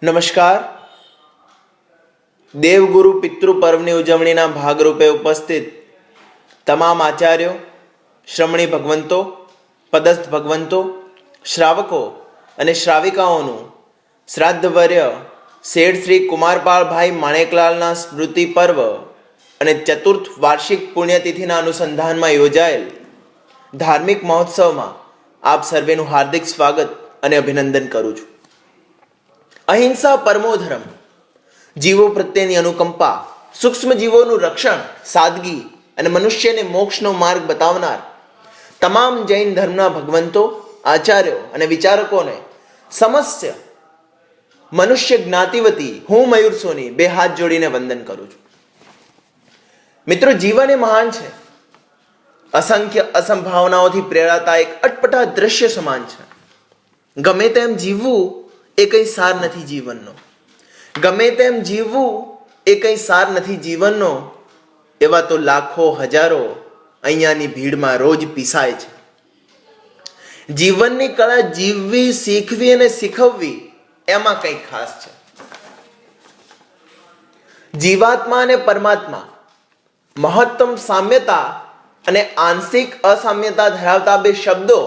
નમસ્કાર. દેવગુરુ પિતૃ પર્વની ઉજવણીના ભાગરૂપે ઉપસ્થિત તમામ આચાર્યો, શ્રમણી ભગવંતો, પદસ્થ ભગવંતો, શ્રાવકો અને શ્રાવિકાઓનું શ્રાદ્ધવર્ય શેઠ શ્રી કુમારપાળભાઈ માણેકલાલના સ્મૃતિ પર્વ અને ચતુર્થ વાર્ષિક પુણ્યતિથિના અનુસંધાનમાં યોજાયેલ ધાર્મિક મહોત્સવમાં આપ સર્વેનું હાર્દિક સ્વાગત અને અભિનંદન કરું છું. અહિંસા પરમો ધર્મ, જીવો પ્રત્યેની અનુકંપા, સૂક્ષ્મ જીવોનું રક્ષણ, સાદગી અને મનુષ્યને મોક્ષનો માર્ગ બતાવનાર તમામ જૈન ધર્મના ભગવંતો, આચાર્યો અને વિચારકોને સમસ્ત મનુષ્ય જ્ઞાતિ હું મયુર સોની બે હાથ જોડીને વંદન કરું છું. મિત્રો, જીવન એ મહાન છે. અસંખ્ય અસંભાવનાઓથી પ્રેરાતા એક અટપટા દ્રશ્ય સમાન છે. ગમે તેમ જીવવું એ કંઈ સાર નથી જીવનનો. ગમે તેમ જીવવું એ કંઈ સાર નથી જીવનનો. એવા તો લાખો હજારો અહીંયાની ભીડમાં રોજ પીસાય છે. જીવનની કળા જીવવી, શીખવી અને શીખવવી એમાં કંઈક ખાસ છે. જીવાત્મા અને પરમાત્મા મહત્તમ સામ્યતા અને આંશિક અસામ્યતા ધરાવતા બે શબ્દો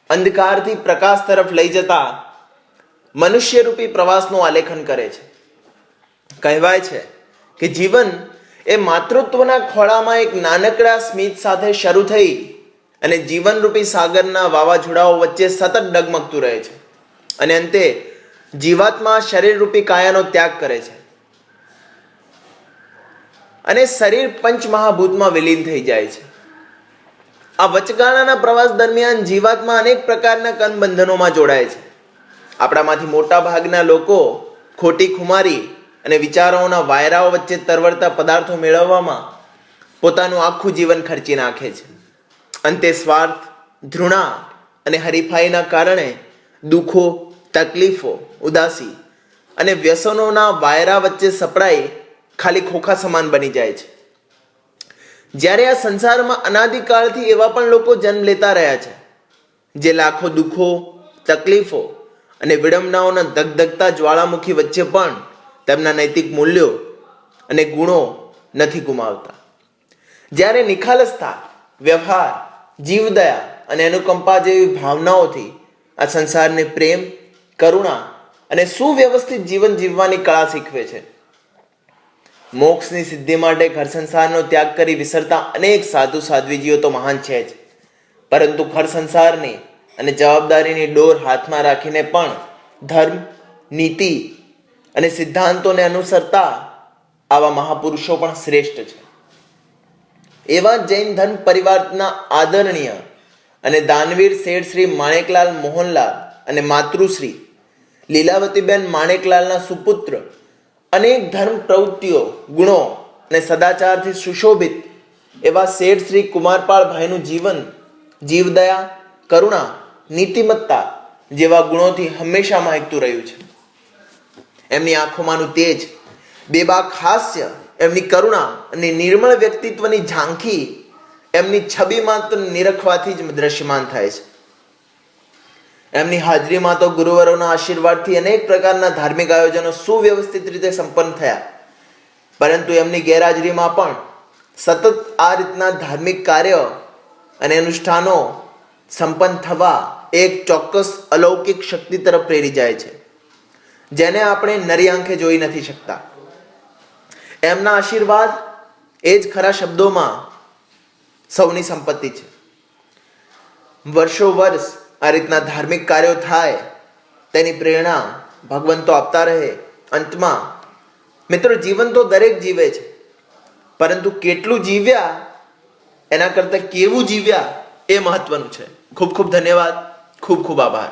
અંધકારથી પ્રકાશ તરફ લઈ જતા મનુષ્યરૂપી પ્રવાસનું આલેખન કરે છે. કહેવાય છે કે જીવન એ માતૃત્વના ખોળામાં એક નાનકડા સ્મિત સાથે શરૂ થઈ અને જીવનરૂપી સાગરના વાવાઝોડાઓ વચ્ચે સતત ડગમગતું રહે છે અને અંતે જીવાત્મા શરીરરૂપી કાયાનો ત્યાગ કરે છે અને શરીર પંચમહાભૂતમાં વિલીન થઈ જાય છે. આ વચગાળાના પ્રવાસ દરમિયાન જીવાત્મા અનેક પ્રકારના કર્મબંધનોમાં જોડાય છે. આપણામાંથી મોટા ભાગના લોકો ખોટી ખુમારી અને વિચારોના વાયરાઓ વચ્ચે તરવરતા પદાર્થો મેળવવામાં પોતાનું આખું જીવન ખર્ચી નાખે છે. અંતે સ્વાર્થ, ધૃણા અને હરીફાઈના કારણે દુઃખો, તકલીફો, ઉદાસી અને વ્યસનોના વાયરા વચ્ચે સપડાઈ ખાલી ખોખા સમાન બની જાય છે. જ્યારે આ સંસારમાં અનાદિકાળથી એવા પણ લોકો જન્મ લેતા રહ્યા છે જે લાખો દુઃખો, તકલીફો અને વિડંબનાઓના ધગધગતા જ્વાળામુખી વચ્ચે પણ તેમના નૈતિક મૂલ્યો અને ગુણો નથી ગુમાવતા. જ્યારે નિખાલસતા, વ્યવહાર, જીવદયા અને અનુકંપા જેવી ભાવનાઓથી આ સંસારને પ્રેમ, કરુણા અને સુવ્યવસ્થિત જીવન જીવવાની કળા શીખવે છે. મોક્ષની સિદ્ધિ માટે ઘર સંસારનો ત્યાગ કરી વિસરતા અનેક સાધુ સાધ્વીજીઓ તો મહાન છે જ, પરંતુ ઘર સંસારની અને જવાબદારીની ડોર હાથમાં રાખીને પણ ધર્મ, નીતિ અને સિદ્ધાંતોને અનુસરતા આવા મહાપુરુષો પણ શ્રેષ્ઠ છે. એવા જૈન ધર્મ પરિવારના આદરણીય અને દાનવીર શેઠ શ્રી માણેકલાલ મોહનલાલ અને માતૃશ્રી લીલાવતીબેન માણેકલાલના સુપુત્ર અનેક ધર્મ પ્રવૃત્તિઓ, ગુણો અને સદાચારથી સુશોભિત એવા શેઠ શ્રી કુમારપાળભાઈનું જીવન જીવદયા, કરુણા, નીતિમત્તા જેવા ગુણોથી હંમેશા મહેકતું રહ્યું છે. એમની આંખોમાંનું તેજ, બેબાક હાસ્ય, એમની કરુણા અને નિર્મળ વ્યક્તિત્વની ઝાંખી એમની છબી માત્ર નિરખવાથી જ દ્રશ્યમાન થાય છે. એમની હાજરીમાં તો ગુરુવરોના આશીર્વાદથી અનેક પ્રકારના ધાર્મિક આયોજનો સુવ્યવસ્થિત રીતે સંપન્ન થયા, પરંતુ એમની ગેરહાજરીમાં પણ સતત આ રીતના ધાર્મિક કાર્ય અને અનુષ્ઠાનો સંપન્ન થવા એક ચોક્કસ અલૌકિક શક્તિ તરફ પ્રેરી જાય છે, જેને આપણે નરી આંખે જોઈ નથી શકતા. એમના આશીર્વાદ એ જ ખરા શબ્દોમાં સૌની સંપત્તિ છે. વર્ષો વર્ષ આ રીતના ધાર્મિક કાર્યો થાય તેની પ્રેરણા ભગવંતો આપતા રહે. અંતમાં મિત્રો, જીવન તો દરેક જીવે છે, પરંતુ કેટલું જીવ્યા એના કરતાં કેવું જીવ્યા એ મહત્વનું છે. ખૂબ ખૂબ ધન્યવાદ. ખૂબ ખૂબ આભાર.